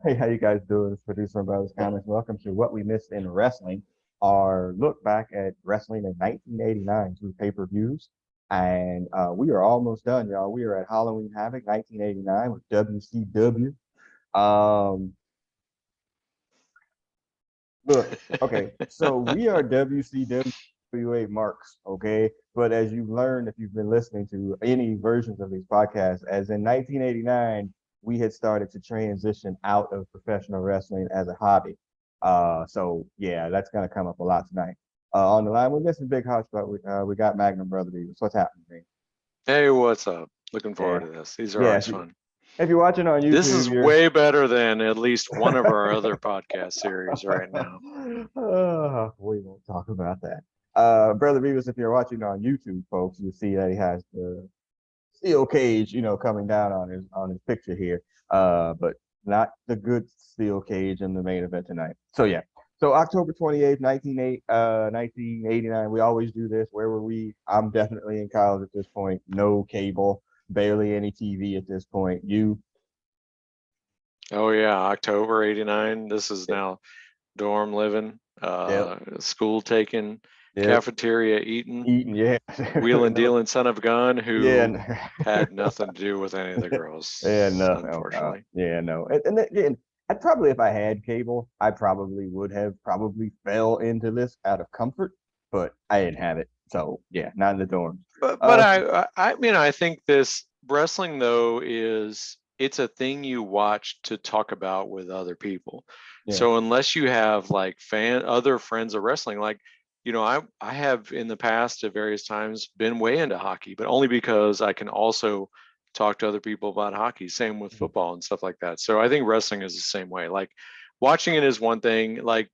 Hey, how you guys doing? It's producer and Brothers Comics. Welcome to What We Missed in Wrestling, our look back at wrestling in 1989 through pay-per-views. And we are almost done, y'all. We are at Halloween Havoc 1989 with WCW. Um, Look, okay, so we are WCWA marks, okay? But as you've learned, if you've been listening to any versions of these podcasts, as in 1989, we had started to transition out of professional wrestling as a hobby. So yeah, that's gonna come up a lot tonight. On the line, we're missing Big Hotspot. We got Magnum Brother Beavis. What's happening, man? Hey, what's up? Looking Yeah, forward to this. These are yeah. always fun. If you're watching on This YouTube, is you're way better than at least one of our other podcast series right now. We won't talk about that. Brother Beavis, if you're watching on YouTube, folks, you see that he has the steel cage, coming down on his picture here. But not the good steel cage in the main event tonight. So yeah. So October 28th, 1989. We always do this. Where were we? I'm definitely in college at this point. No cable, barely any TV at this point. You Oh yeah, October '89. This is Yep. now dorm living, Yep. school taken, Yep. cafeteria eating, Eating, yeah. wheeling No, dealing son of a gun yeah. who had nothing to do with any of the Yeah, girls, no, no, unfortunately. yeah, no. And then, again, I probably, if I had cable, I probably would have probably fell into this out of comfort, but I didn't have it. So yeah, not in the dorms. But Uh, I think this wrestling though is it's a thing you watch to talk about with other people. yeah, So unless you have like other friends of wrestling, like I have in the past at various times been way into hockey, but only because I can also talk to other people about hockey. Same with Mhm. football and stuff like that. So I think wrestling is the same way. Like watching it is one thing. Like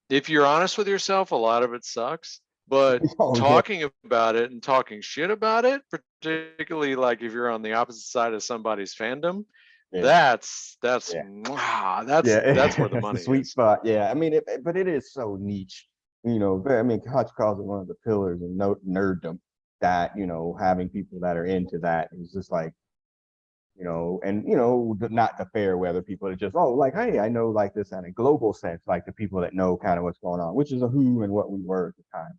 if you're honest with yourself, a lot of it sucks. But Oh yeah, talking about it and talking shit about it, particularly like if you're on the opposite side of somebody's fandom, yeah, that's yeah, that's yeah. where the That's the money sweet is. spot. Yeah, I mean, but it is so niche. I mean, Hutch calls it one of the pillars of nerddom. That having people that are into that is just like and not the fair weather people that just like, hey, I know like this in a global sense, like the people that know kind of what's going on, which is a who and what we were at the time.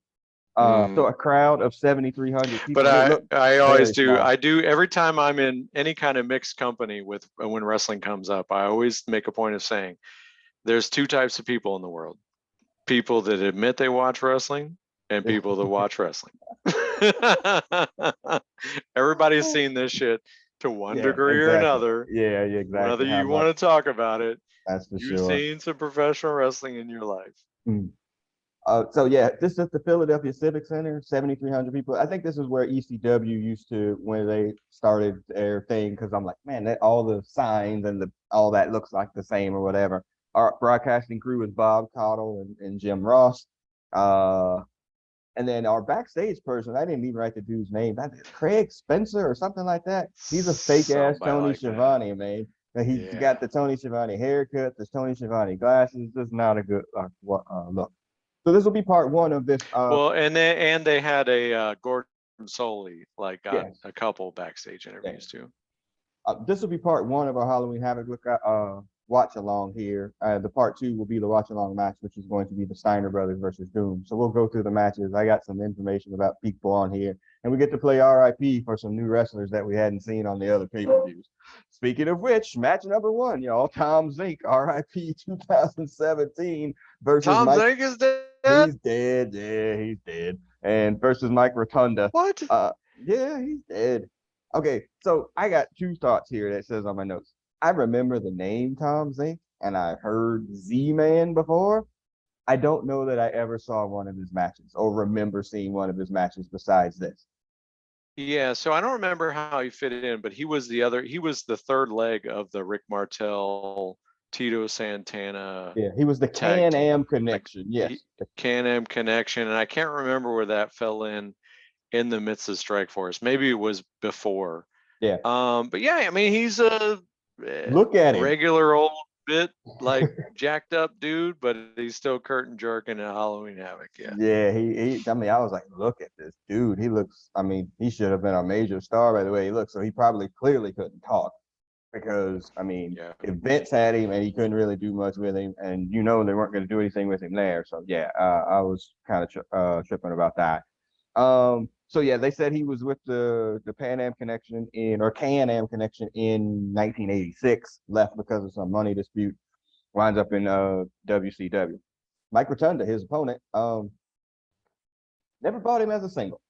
So Mm. a crowd of 7,300 But people, and it looked I always very do. small. I do every time I'm in any kind of mixed company with when wrestling comes up. I always make a point of saying there's two types of people in the world: people that admit they watch wrestling and people that watch wrestling. Everybody's seen this shit to one Yeah, degree or exactly. another. Yeah, yeah, Whether exactly. How you much? want to talk about it, That's for you've sure. seen some professional wrestling in your life. Mm. So yeah, this is the Philadelphia Civic Center, 7,300 people. I think this is where ECW used to when they started their thing. Because I'm like, man, that all the signs and all that looks like the same or whatever. Our broadcasting crew is Bob Caudle and Jim Ross. Uh, and then our backstage person, I didn't even write the dude's name. That is Craig Spencer or something like that. He's a fake ass Somebody Tony like that. Schiavone, man. And he's Yeah. got the Tony Schiavone haircut, the Tony Schiavone glasses. This is not a good look. So this will be part one of this. Well, and they had a Gordon Soley like got Yes, a couple backstage yeah. interviews too. This will be part one of our Halloween Havoc watch along here. The part two will be the watch along match, which is going to be the Steiner brothers versus Doom. So we'll go through the matches. I got some information about people on here, and we get to play RIP for some new wrestlers that we hadn't seen on the other pay per views. Speaking of which, match number one, y'all, Tom Zenk, RIP 2017 versus Tom Mike. Zenk is dead. He's dead. Yeah, he's dead. And versus Mike Rotunda. What? Yeah, he's dead. Okay, so I got two thoughts here that says on my notes. I remember the name Tom Zink, and I heard Z-Man before. I don't know that I ever saw one of his matches or remember seeing one of his matches besides this. Yeah, so I don't remember how he fit in, but he was the third leg of the Rick Martel, Tito Santana Yeah, he was the tag Can-Am team, like connection. he Yes. Can-Am connection, and I can't remember where that fell in the midst of Strike Force. Maybe it was before. Yeah. But yeah, I mean he's a Look at him. regular old bit like jacked up dude, but he's still curtain jerking at Halloween Havoc. Yeah. Yeah, I mean, I was like, look at this dude. He looks, I mean, he should have been a major star by the way he looks. So he probably clearly couldn't talk. because I mean, Yeah. if Vince had him and he couldn't really do much with him, and you know they weren't going to do anything with him there, so yeah, I was kind of tripping about that. So yeah, they said he was with the Pan Am Connection or Can Am Connection in 1986, left because of some money dispute, winds up in WCW. Mike Rotunda, his opponent, never bought him as a single.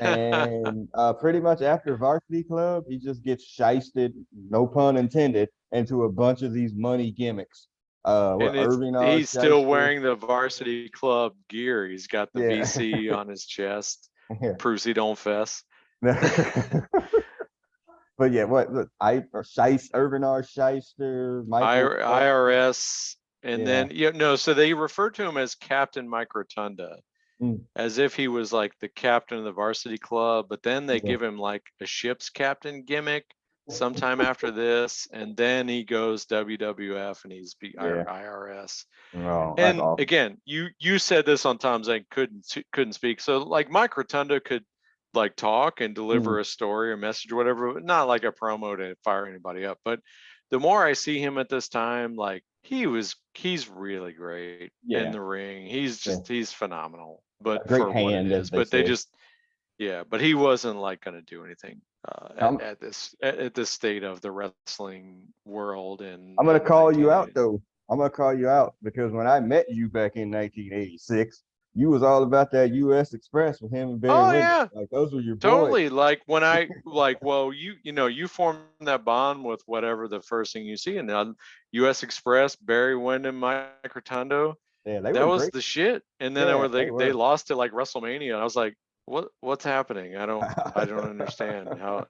And pretty much after Varsity Club, he just gets shysted, no pun intended, into a bunch of these money gimmicks. What And Irving R. he's still Shyster? wearing the varsity club gear. He's got the Yeah, VC on his chest. yeah. Proves he don't fess. But yeah, what look, Irving R. Shyster, Michael, IRS, and yeah, then no, so they refer to him as Captain Mike Rotunda, mm, as if he was like the captain of the varsity club, but then they yeah, give him like a ship's captain gimmick sometime after this, and then he goes WWF and he's yeah. IRS. Oh, that's And awesome. again, you said this on Tom Zenk couldn't speak. So like Mike Rotunda could like talk and deliver Mm, a story or message or whatever, but not like a promo to fire anybody up. But the more I see him at this time, like he's really great in yeah, the ring. yeah. He's phenomenal, A but great for what it hand, as is. they But they say. just but he wasn't like gonna do anything I'm, at this state of the wrestling world I'm gonna in call you out 1980. though. I'm gonna call you out because when I met you back in 1986, you was all about that U.S. Express with him and Barry Oh Windham. yeah, Like those were your boys. totally. Like when I like, well, you form that bond with whatever the first thing you see, and then U.S. Express, Barry Windham, Mike Rotundo, Yeah, they that were was great. the shit. And then Yeah, they they were. lost it like WrestleMania, and I was like, what's happening? I don't understand how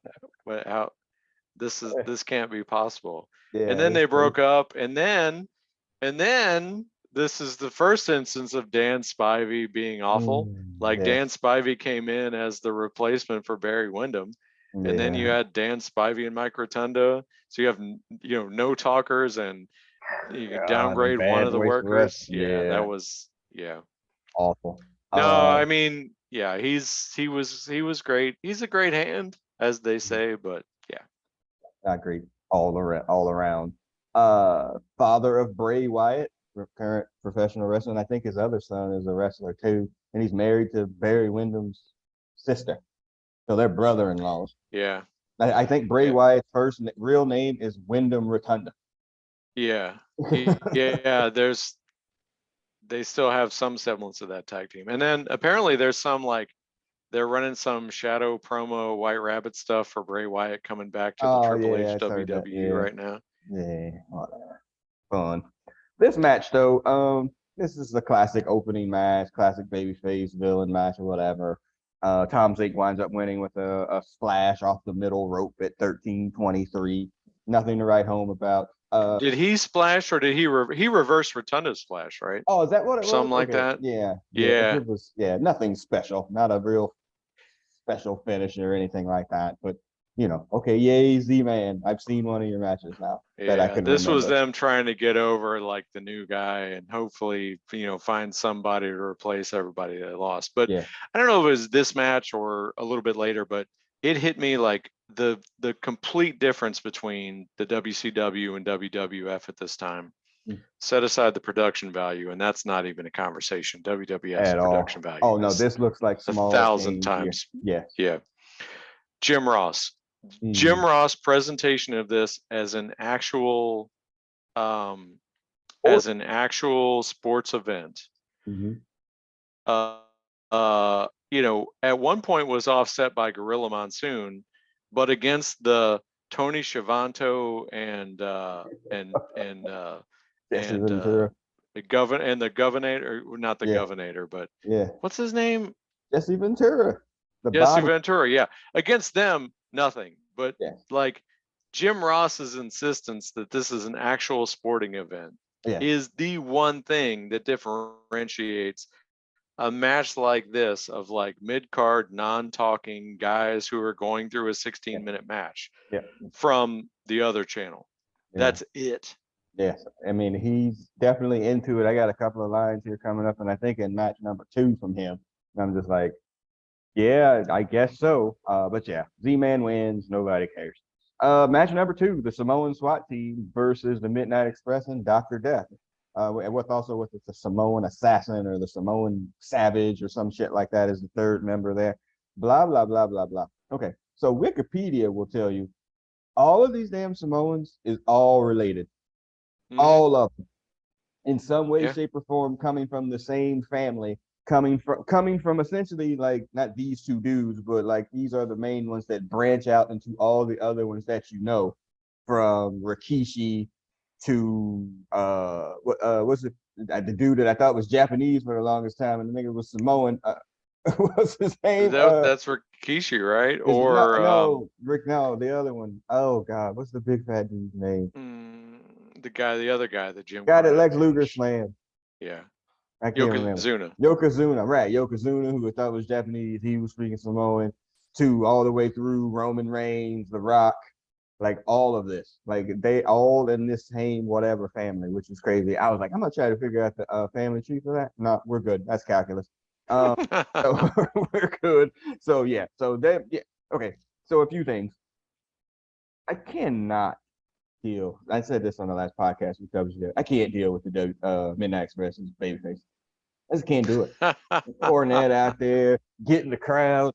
this can't be possible. And Yeah, then it's they crazy. broke up, and then this is the first instance of Dan Spivey being awful. Like Yes. Dan Spivey came in as the replacement for Barry Windham, and then you Yeah. had Dan Spivey and Mike Rotunda. So you have no talkers, and you God, and downgrade one bad of the voice for us. workers. Yeah, that Yeah, was yeah. awful. No, I mean yeah, he was great. He's a great hand, as they say, but yeah. I agree all around. Father of Bray Wyatt, current professional wrestler. And I think his other son is a wrestler too, and he's married to Barry Windham's sister. So they're brother-in-laws. Yeah. I think Bray Yeah. Wyatt's real name is Wyndham Rotunda. Yeah. Yeah, they still have some semblance of that tag team. And then apparently there's some like they're running some shadow promo White Rabbit stuff for Bray Wyatt coming back to the Oh Triple yeah, H I heard that. WWE Yeah, right now. yeah, whatever. Fun. This match though, this is the classic opening match, classic babyface villain match or whatever. Tom Zenk winds up winning with a splash off the middle rope at 13:23. Nothing to write home about. Did he splash or did he reverse Rotunda's splash, right? Oh, is that what it was? Something like Okay, that. yeah, yeah. Yeah. It was, yeah, nothing special, not a real special finish or anything like that. But okay, yay, Z-Man. I've seen one of your matches now that I Yeah, can this was remember. them trying to get over like the new guy and hopefully, find somebody to replace everybody they lost. But Yeah. I don't know if it was this match or a little bit later, but it hit me like the complete difference between the WCW and WWF at this time. Mm. Set aside the production value, and that's not even a conversation. WWF's At production all. value Oh no, is this looks like a small thousand change here. times. Yes. Yeah. Jim Ross. Mm. Jim Ross presentation of this um Or as an actual sports event. mhm. Uh at one point was offset by Gorilla Monsoon, but against the Tony Schiavone Jesse and Ventura. the governor, or not the Yeah, governor, but yeah. what's his name? Jesse Ventura. The Jesse body. Ventura. Yeah. Against them, nothing. But Yeah, like Jim Ross's insistence that this is an actual sporting event yeah, is the one thing that differentiates a match like this of like mid-card non-talking guys who are going through a yeah, 16-minute match yeah, from the other channel. yeah. That's it. Yes. I mean, he's definitely into it. I got a couple of lines here coming up, and I think in match number 2 from him. And I'm just like, yeah, I guess so. But yeah, Z-Man wins. Nobody cares. Match number 2, the Samoan SWAT team versus the Midnight Express and Dr. Death. And with the Samoan assassin or the Samoan savage or some shit like that is the third member there. Blah blah blah blah blah. Okay, so Wikipedia will tell you all of these damn Samoans is all related, all of them, in some way, shape, or form, coming from the same family, coming from essentially like not these two dudes, but like these are the main ones that branch out into all the other ones that you know, from Rikishi to what's the dude that I thought was Japanese for the longest time, and the nigga was Samoan. What's his name? That's Rikishi, right? Or Rick. No, the other one. Oh God, what's the big fat dude's name? the other guy, the Jim guy that Lex Luger slammed. Yeah, I can't remember. Yokozuna, right? Yokozuna, who I thought was Japanese, he was freaking Samoan. To all the way through Roman Reigns, The Rock, like all of this, like they all in this same whatever family, which is crazy. I was like, I'm gonna try to figure out the family tree for that. No, we're good. That's calculus. So we're good. So yeah. Okay. So a few things. I cannot deal. I said this on the last podcast we covered. I can't deal with the Midnight Express's babyface. I just can't do it. Cornette out there getting the crowd,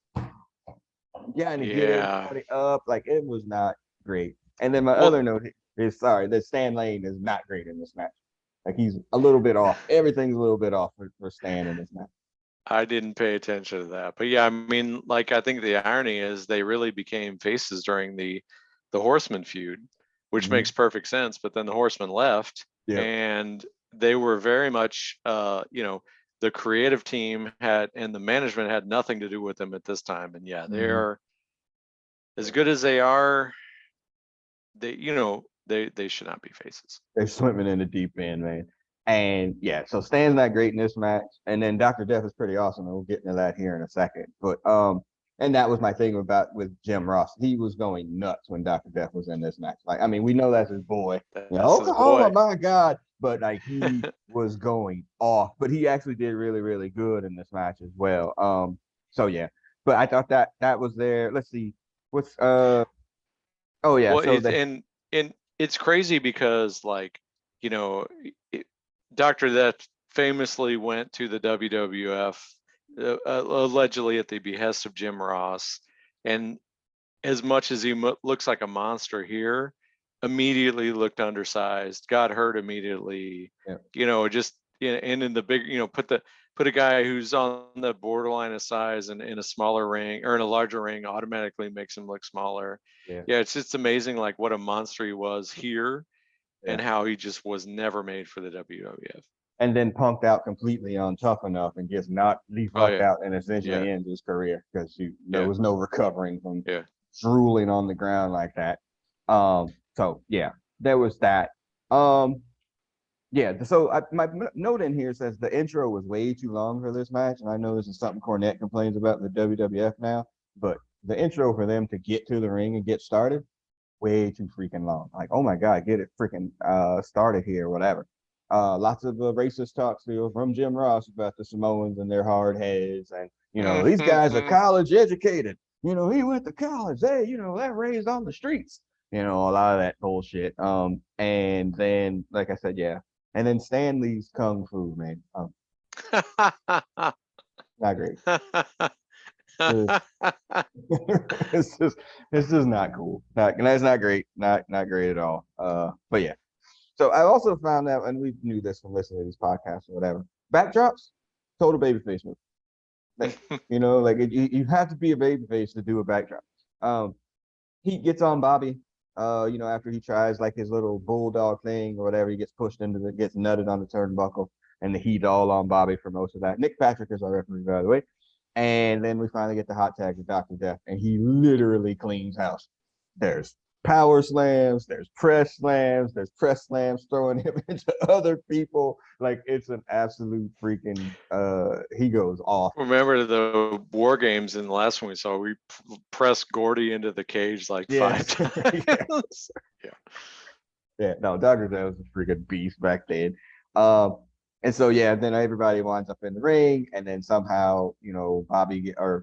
getting to get everybody up. Like it was not great. And then my other note is that Stan Lane is not great in this match. Like he's a little bit off. Everything's a little bit off for Stan in this match. I didn't pay attention to that, but yeah, I mean, like I think the irony is they really became faces during the Horseman feud, which makes perfect sense. But then the Horseman left, and they were very much, the creative team and the management had nothing to do with them at this time. And yeah, they're as good as they are. They should not be faces. They're swimming in the deep end, man. And yeah, so Stan's not great in this match, and then Dr. Death is pretty awesome, and we'll get into that here in a second. But and that was my thing with Jim Ross. He was going nuts when Dr. Death was in this match. Like, I mean, we know that's his boy. Oklahoma, my God. But like he was going off. But he actually did really, really good in this match as well. So yeah. But I thought that was there. Let's see. What's oh yeah. Well, so and it's crazy because Dr. Death famously went to the WWF allegedly at the behest of Jim Ross, and as much as he looks like a monster here, immediately looked undersized, got hurt immediately. Just and in the big, put a guy who's on the borderline of size and in a smaller ring or in a larger ring automatically makes him look smaller. It's just amazing, like what a monster he was here, and how he just was never made for the WWF. And then punked out completely on Tough Enough and gets knocked the fuck out and essentially ends his career because there was no recovering from drooling on the ground like that. So yeah, there was that. So my note in here says the intro was way too long for this match, and I know this is something Cornette complains about in the WWF now, but the intro for them to get to the ring and get started, way too freaking long. Like, oh my God, get it freaking started here, whatever. Lots of racist talk still from Jim Ross about the Samoans and their hard heads, and these guys are college educated. He went to college. They, they're raised on the streets. A lot of that bullshit. And then, like I said, and then Stanley's kung fu, man. Not great. It's just not cool. That's not great. Not great at all. But yeah. So I also found out, and we knew this from listening to these podcasts or whatever, backdrops, total babyface move. Like, you have to be a babyface to do a backdrop. He gets on Bobby, after he tries like his little bulldog thing or whatever, he gets gets nutted on the turnbuckle, and the heat all on Bobby for most of that. Nick Patrick is our referee, by the way. And then we finally get the hot tag with Dr. Death, and he literally cleans house. There's power slams, there's press slams throwing him into other people. Like, it's an absolute freaking he goes off. Remember the War Games in the last one we saw, we pressed Gordy into the cage like 5 times. No, Dr. Death was a freaking beast back then. And so then everybody winds up in the ring, and then somehow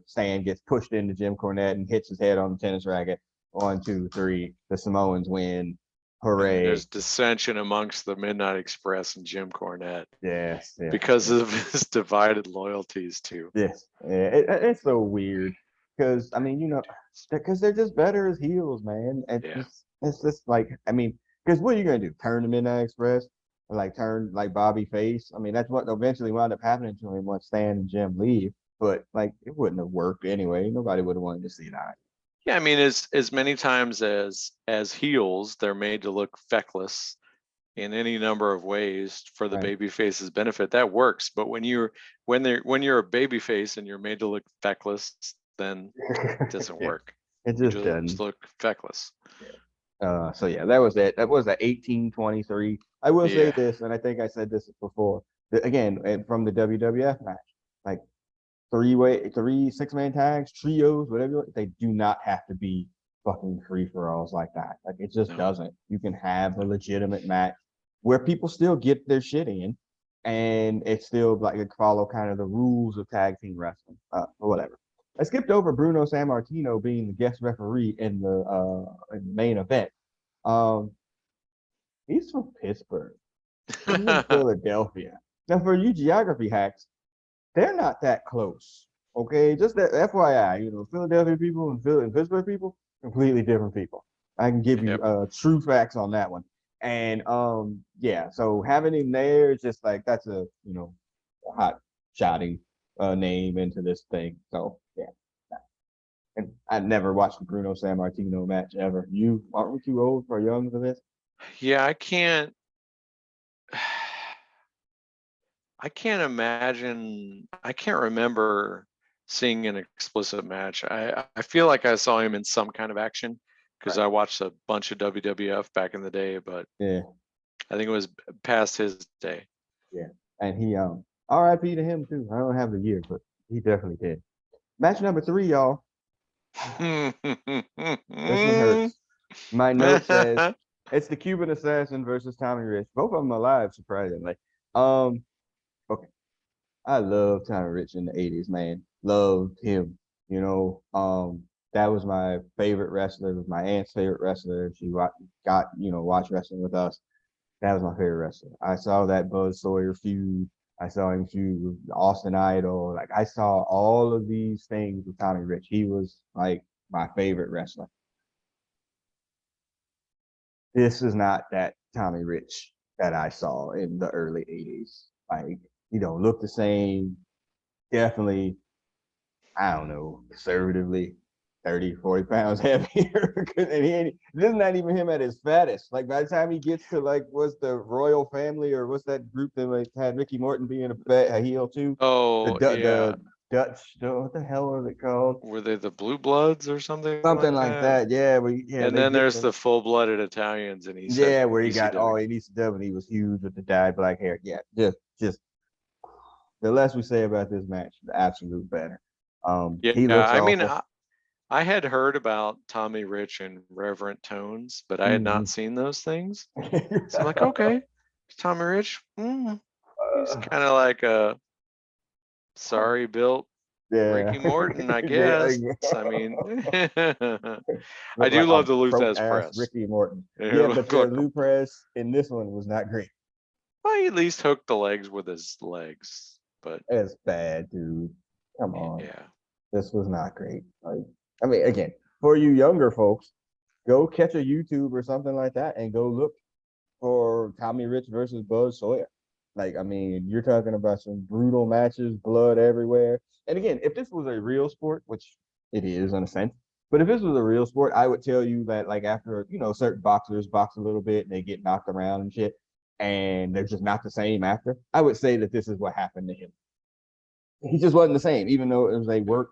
Stan gets pushed into Jim Cornette and hits his head on the tennis racket. 1, 2, 3. The Samoans win. And then Hooray. there's dissension amongst the Midnight Express and Jim Cornette Yes. because of his divided loyalties too. Yes. Yeah, it's so weird because I mean, because they're just better as heels, man. And Yeah. it's just like, I mean, because what are you gonna do? Turn the Midnight Express? Or like turn like Bobby face? I mean, that's what eventually wound up happening to him once Stan and Jim leave. But like, it wouldn't have worked anyway. Nobody would have wanted to see that. Yeah, I mean, as many times as heels, they're made to look feckless in any number of ways for the Right. baby face's benefit. That works. But when you're a baby face and you're made to look feckless, then it doesn't Yeah, work. it You just just doesn't. look feckless. So yeah, that was it. That was a 1823. I will say Yeah. this, and I think I said this before. Again, and from the WWF match, like three 6-man tags, trios, whatever. They do not have to be fucking free for alls like that. Like it just No. doesn't. You can have a legitimate match where people still get their shit in, and it's still like follow kind of the rules of tag team wrestling, or whatever. I skipped over Bruno Sammartino being the guest referee in the main event. Um, he's from Pittsburgh. He's in Philadelphia. Now, for you geography hacks, they're not that close. Okay, just that FYI, Philadelphia people and Pittsburgh people, completely different people. I can give you Yep. true facts on that one. And yeah, so having him there is just like that's a hot shotting name into this thing. So yeah. And I never watched the Bruno Sammartino match ever. You aren't we too old or young for this? Yeah, I can't imagine, I can't remember seeing an explicit match. I feel like I saw him in some kind of action because Right. I watched a bunch of WWF back in the day, but Yeah, I think it was past his day. yeah. And he R.I.P. to him too. I don't have the year, but he definitely did. Match number 3, y'all. This one hurts. My note says it's the Cuban Assassin versus Tommy Rich. Both of them alive, surprisingly. Um, okay. I love Tommy Rich in the 80s, man. Loved him. That was my favorite wrestler. It was my aunt's favorite wrestler. She watch wrestling with us. That was my favorite wrestler. I saw that Buzz Sawyer feud. I saw him feud with Austin Idol. Like I saw all of these things with Tommy Rich. He was like my favorite wrestler. This is not that Tommy Rich that I saw in the early 80s. Like, he don't look the same. Definitely, I don't know, conservatively 30, 40 pounds heavier. This is not even him at his fattest. Like by the time he gets to like what's the Royal Family or what's that group that like had Ricky Morton being a heel too? Oh, yeah. The Dutch, what the hell was it called? Were they the Blue Bloods or something Something like like that? that. Yeah, And they then get there's the the full-blooded Italians in yeah, where he got ECW. all in ECW and he was huge with the dyed black hair. Yeah, just the less we say about this match, the absolute better. Yeah, He looks I mean, awful. I had heard about Tommy Rich and Reverent Tones, but I had Mhm. not seen those things. So I'm like, okay, Tommy Rich, he's kind of like a sorry built Yeah. Ricky Morton, I They, guess. I mean, I look do like a love the Lou broke Thesz ass press. Ricky Morton. It Yeah, but looked the like Lou press in this one was not great. well, he at least hooked the legs with his legs, but It's bad, dude. Come on. yeah. This was not great. Like, I mean, again, for you younger folks, go catch a YouTube or something like that and go look for Tommy Rich versus Buzz Sawyer. Like, I mean, you're talking about some brutal matches, blood everywhere. And again, if this was a real sport, which it is in a sense, but if this was a real sport, I would tell you that like after, certain boxers box a little bit and they get knocked around and shit, and they're just not the same after, I would say that this is what happened to him. He just wasn't the same, even though it was a work,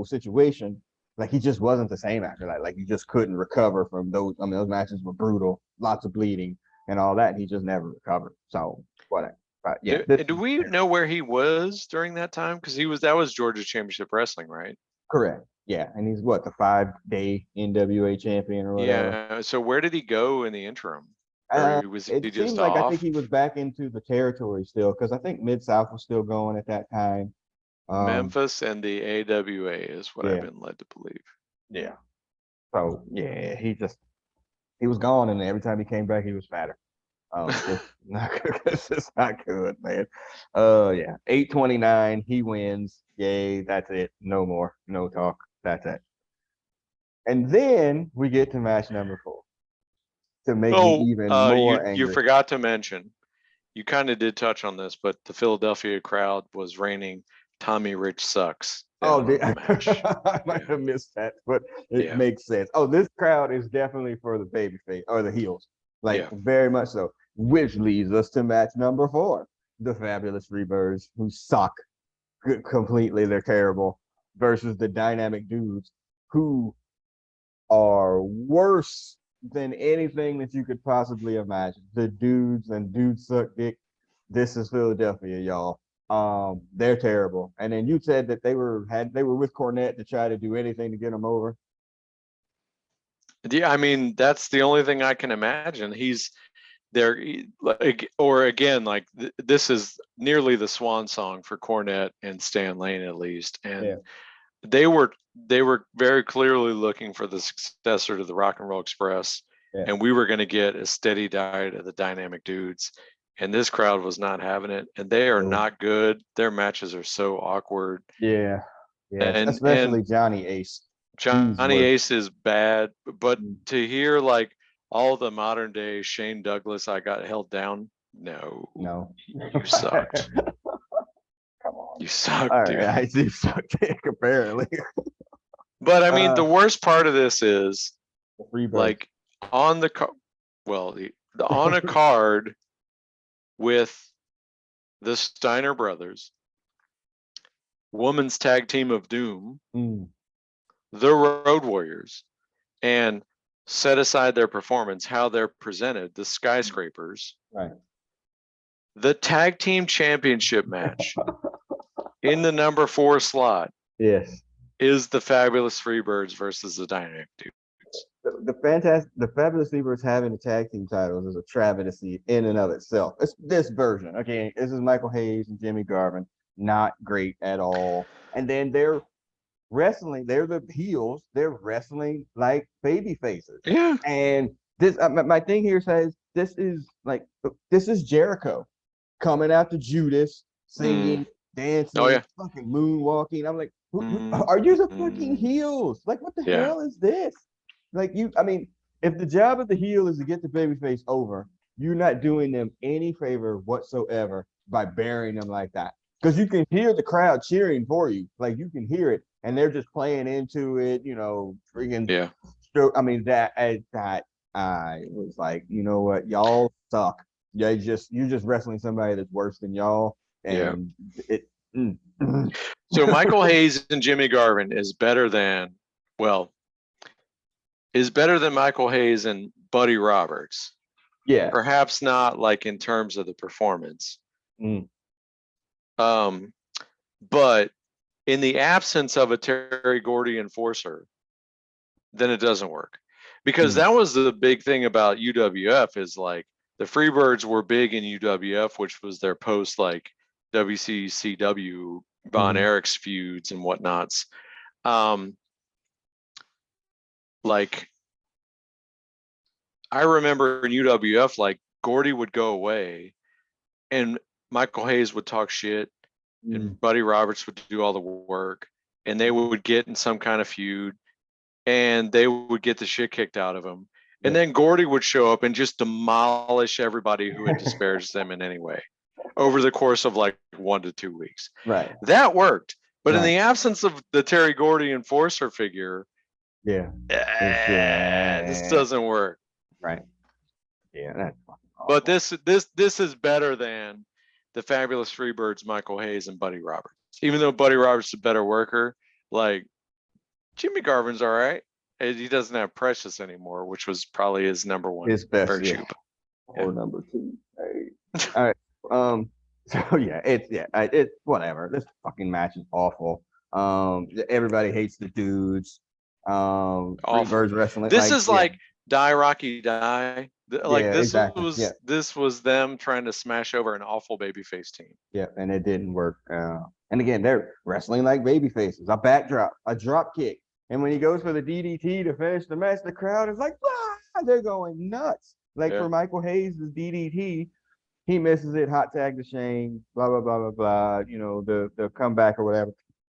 situation. Like he just wasn't the same after that. Like he just couldn't recover from those. I mean, those matches were brutal, lots of bleeding and all that. And he just never recovered. So whatever. But yeah, this Do is we know where he was during that time? Because that was Georgia Championship Wrestling, right? correct. Yeah, and he's what, the 5-day NWA champion or whatever. Yeah. So where did he go in the interim? Or was he It just seems like I think off? he was back into the territory still because I think Mid South was still going at that time. Um, Memphis and the AWA is what I've yeah, been led to believe. yeah. So yeah, he was gone, and every time he came back, he was fatter. Just not good. It's just not good, man. Yeah, 829. He wins. Yay, that's it. No more. No talk. That's it. And then we get to match number 4 to make me Oh, even more you angry. forgot to mention, you kind of did touch on this, but the Philadelphia crowd was raining Tommy Rich sucks Oh, down on the match. I might Yeah. have missed that, but it Yeah. makes sense. Oh, this crowd is definitely for the baby face or the heels, like Yeah. very much so. Which leads us to match number 4, the Fabulous Freebirds, who suck completely. They're terrible, versus the Dynamic Dudes, who are worse than anything that you could possibly imagine. The dudes and dudes suck dick. This is Philadelphia, y'all. They're terrible. And then you said that they were with Cornette to try to do anything to get them over. Yeah, I mean, that's the only thing I can imagine. He's there, like, or again, like this is nearly the swan song for Cornette and Stan Lane, at least. And Yeah. they were very clearly looking for the successor to the Rock and Roll Express, Yeah. and we were going to get a steady diet of the Dynamic Dudes. And this crowd was not having it, and they are not good. Their matches are so awkward. Yeah. Yes. And Especially Johnny Ace. He's Johnny worse. Ace is bad, but to hear like all the modern day Shane Douglas, I got held down. No, No. you sucked. Come on. You All sucked, dude. right. I do suck dick, apparently. But I mean, the worst part of this is The Freebirds. like on the on a card with the Steiner brothers, Women's Tag Team of Doom, the Road Warriors, and set aside their performance, how they're presented, the Skyscrapers, Right. the Tag Team Championship match in the number 4 slot Yes. is the Fabulous Freebirds versus the Dynamic Dudes. The Fabulous Freebirds having the tag team titles is a travesty in and of itself. It's this version. Okay, this is Michael Hayes and Jimmy Garvin. Not great at all. And then they're wrestling. They're the heels. They're wrestling like baby faces. Yeah. And this, my thing here says this is Jericho coming out to Judas, singing, dancing, fucking moonwalking. I'm like, are you the fucking heels? Like, what the hell is this? Like, if the job of the heel is to get the babyface over, you're not doing them any favor whatsoever by burying them like that. Because you can hear the crowd cheering for you. Like, you can hear it, and they're just playing into it, freaking. Yeah. I was like, you know what, y'all suck. You're just wrestling somebody that's worse than y'all, and So Michael Hayes and Jimmy Garvin is better than Michael Hayes and Buddy Roberts. Yeah. Perhaps not like in terms of the performance. But in the absence of a Terry Gordy enforcer, then it doesn't work. Because that was the big thing about UWF is like the Freebirds were big in UWF, which was their post like WCCW Von Erich's feuds and whatnots. Like I remember in UWF, like Gordy would go away and Michael Hayes would talk shit and Buddy Roberts would do all the work and they would get in some kind of feud and they would get the shit kicked out of them. And then Gordy would show up and just demolish everybody who had disparaged them in any way over the course of like 1 to 2 weeks. Right. That worked. But in the absence of the Terry Gordy enforcer figure, this doesn't work. Right. Yeah. That's fucking awful. But this is better than the Fabulous Freebirds, Michael Hayes and Buddy Roberts. Even though Buddy Roberts is a better worker, like Jimmy Garvin's all right. He doesn't have Precious anymore, which was probably his number one virtue. Or number 2. Hey. All right. So it's whatever. This fucking match is awful. Everybody hates the dudes. Freebirds wrestling. This is like Die Rocky Die. Like this was them trying to smash over an awful babyface team. Yeah, and it didn't work. And again, they're wrestling like baby faces. A backdrop, a drop kick. And when he goes for the DDT to finish the match, the crowd is like, ah! They're going nuts. Like Yeah. for Michael Hayes' DDT, he misses it, hot tag to Shane, blah, blah, blah, blah, blah. You know, the comeback or whatever.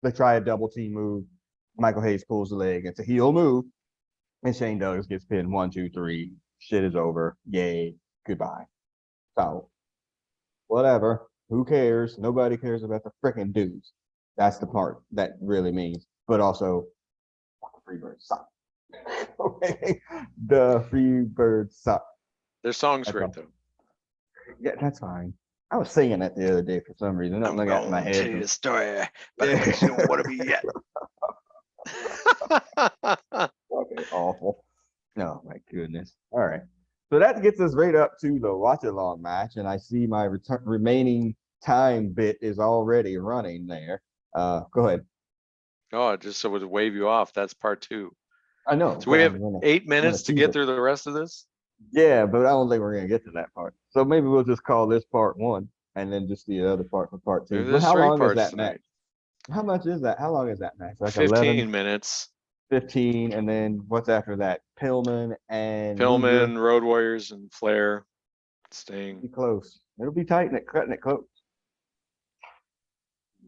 They try a double team move. Michael Hayes pulls the leg. It's a heel move. And Shane Douglas gets pinned 1, 2, 3. Shit is over. Yay. Goodbye. So, whatever. Who cares? Nobody cares about the freaking dudes. That's the part that really means. But also, Freebirds suck. Okay. The Freebirds suck. Their song's That's great all. though. Yeah, that's fine. I was singing that the other day for some reason. I'm Nothing got in my gonna tell head. you the story, but Yeah. in case you don't want to be yet. Okay, awful. Oh my goodness. All right. So that gets us right up to the watch along match, and I see my remaining time bit is already running there. Go ahead. Oh, just so to wave you off, that's part 2. I know, So but we I'm have gonna 8 minutes to tease get it. through the rest of this. Yeah, but I don't think we're gonna get to that part. So maybe we'll just call this part 1 and then just the other part for part 2. Maybe But there's how 3 long is parts that match? tonight. How much is that? How long is that match? Like 15 11, minutes. 15, and then what's after that? Pillman and Luger. Pillman, Road Warriors, and Flair, Be Sting. close. It'll be tight and cutting it close.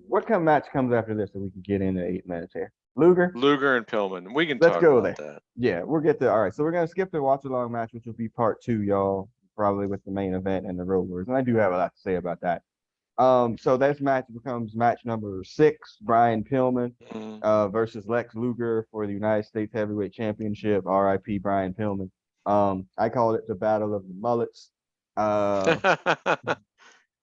What kind of match comes after this that we can get into 8 minutes here? Luger? Lugar and Pillman. We can Let's talk go about there. that. Yeah, we'll get there. All right, so we're gonna skip the watch along match, which will be part 2, y'all, probably with the main event and the Road Warriors. And I do have a lot to say about that. So this match becomes match number 6, Brian Pillman versus Lex Luger for the United States Heavyweight Championship. RIP Brian Pillman. I called it the Battle of the Mullets.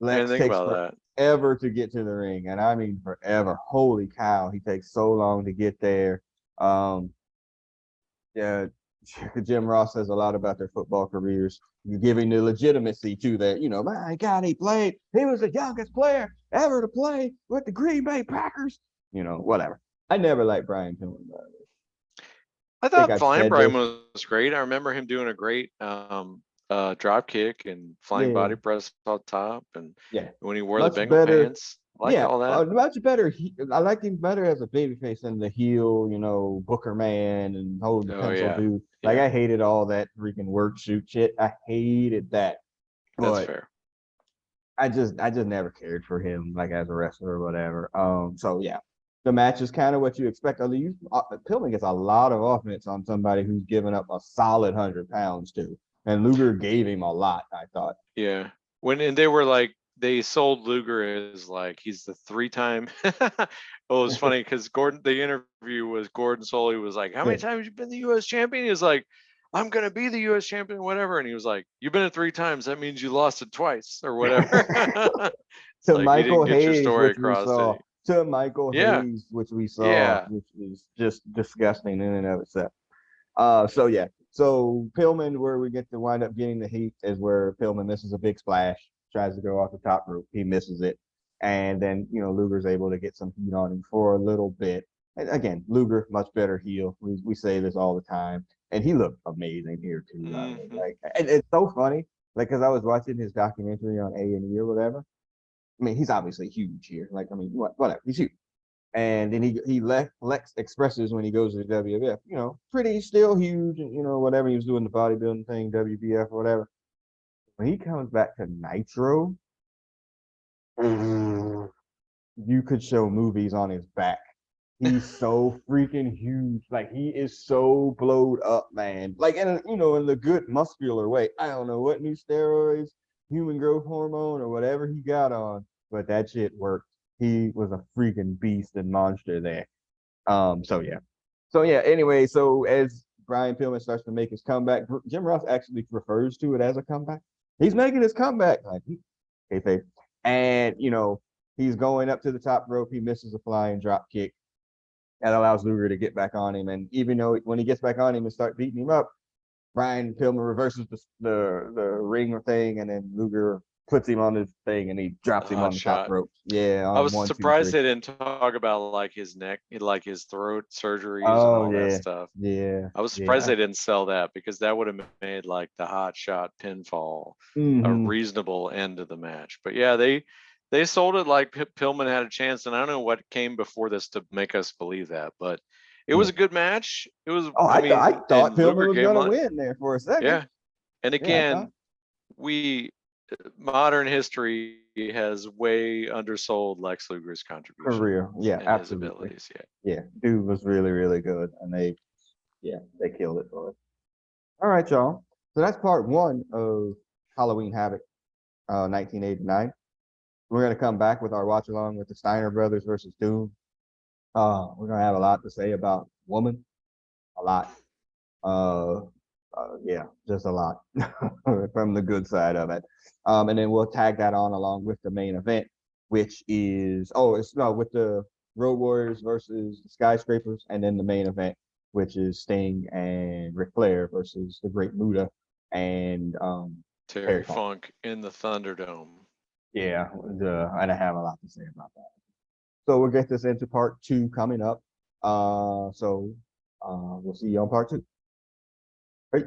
Lex Think takes about that. forever to get to the ring, and I mean forever. Holy cow, he takes so long to get there. Yeah, Jim Ross says a lot about their football careers. You're giving the legitimacy to that. You know, my God, he played. He was the youngest player ever to play with the Green Bay Packers. You know, whatever. I never liked Brian Pillman. I think thought I've Flying said Brian this. was great. I remember him doing a great drop kick and flying Yeah, body press off top, and yeah, when he wore the much Bengal better. pants. I liked Yeah, all that. much better. I liked him better as a babyface than the heel, you know, Booker man and holding the Oh pencil yeah, dude. Like yeah, I hated all that freaking work shoot shit. I hated that. that's But fair. I just never cared for him like as a wrestler or whatever. So yeah, the match is kind of what you expect. Although Pillman gets a lot of offense on somebody who's given up a solid 100 pounds to, and Luger gave him a lot. I thought. Yeah. And they were like, they sold Luger as like he's the 3-time. Well, it was funny because the interview was Gordon Soley was like, how many times you been the U.S. champion? He was like, I'm gonna be the U.S. champion, whatever. And he was like, you've been it 3 times. That means you lost it twice or whatever. It's To like you Michael didn't get your Hayes, story which we across, did saw. he? To Michael Yeah, Hayes, which we saw, yeah. which is just disgusting in and of itself. So yeah, so Pillman, where we get to wind up getting the heat is where Pillman misses a big splash, tries to go off the top rope, he misses it, and then Luger's able to get some heat on him for a little bit. And again, Luger much better heel. We say this all the time, and he looked amazing here too. Like, and it's so funny, like because I was watching his documentary on A&E or whatever. I mean, he's obviously huge here. Like, I mean, whatever, he's huge. And then he left Lex expresses when he goes to the WWF, pretty still huge, and whatever he was doing the bodybuilding thing, WBF or whatever. When he comes back to Nitro, you could show movies on his back. He's so freaking huge. Like he is so blowed up, man. Like in the good muscular way. I don't know what new steroids, human growth hormone, or whatever he got on, but that shit worked. He was a freaking beast and monster there. So yeah. Anyway, so as Brian Pillman starts to make his comeback, Jim Ross actually refers to it as a comeback. He's making his comeback. Like, okay, and he's going up to the top rope. He misses a flying drop kick. That allows Luger to get back on him. And even though when he gets back on him and start beating him up, Brian Pillman reverses the ring thing, and then Luger puts him on his thing and he drops him on the top rope. Yeah, I on was 1, 2, 3. surprised they didn't talk about like his neck, like his throat surgeries and Oh all that yeah, stuff. yeah. I was surprised they didn't sell that because that would have made like the hot shot pinfall a reasonable end of the match. But yeah, they sold it like Pillman had a chance, and I don't know what came before this to make us believe that, but It was a good match. It was, Oh, I mean, I thought and Lugar Pillman was came gonna on. win there for a second. Yeah. And Yeah, I again, thought. modern history has way undersold Lex Luger's contribution Career. Yeah, and his absolutely. abilities. Yeah. Yeah, dude was really, really good. And they killed it for us. All right, y'all. So that's part one of Halloween Havoc, 1989. We're gonna come back with our watch along with the Steiner brothers versus Doom. We're gonna have a lot to say about Woman, a lot. Uh, yeah, just a lot from the good side of it. And then we'll tag that on along with the main event, which is it's no with the Road Warriors versus the Skyscrapers, and then the main event, which is Sting and Ric Flair versus the Great Muta and Terry Funk in the Thunderdome. Yeah, and I have a lot to say about that. So we'll get this into part two coming up. So we'll see you on part two. Great.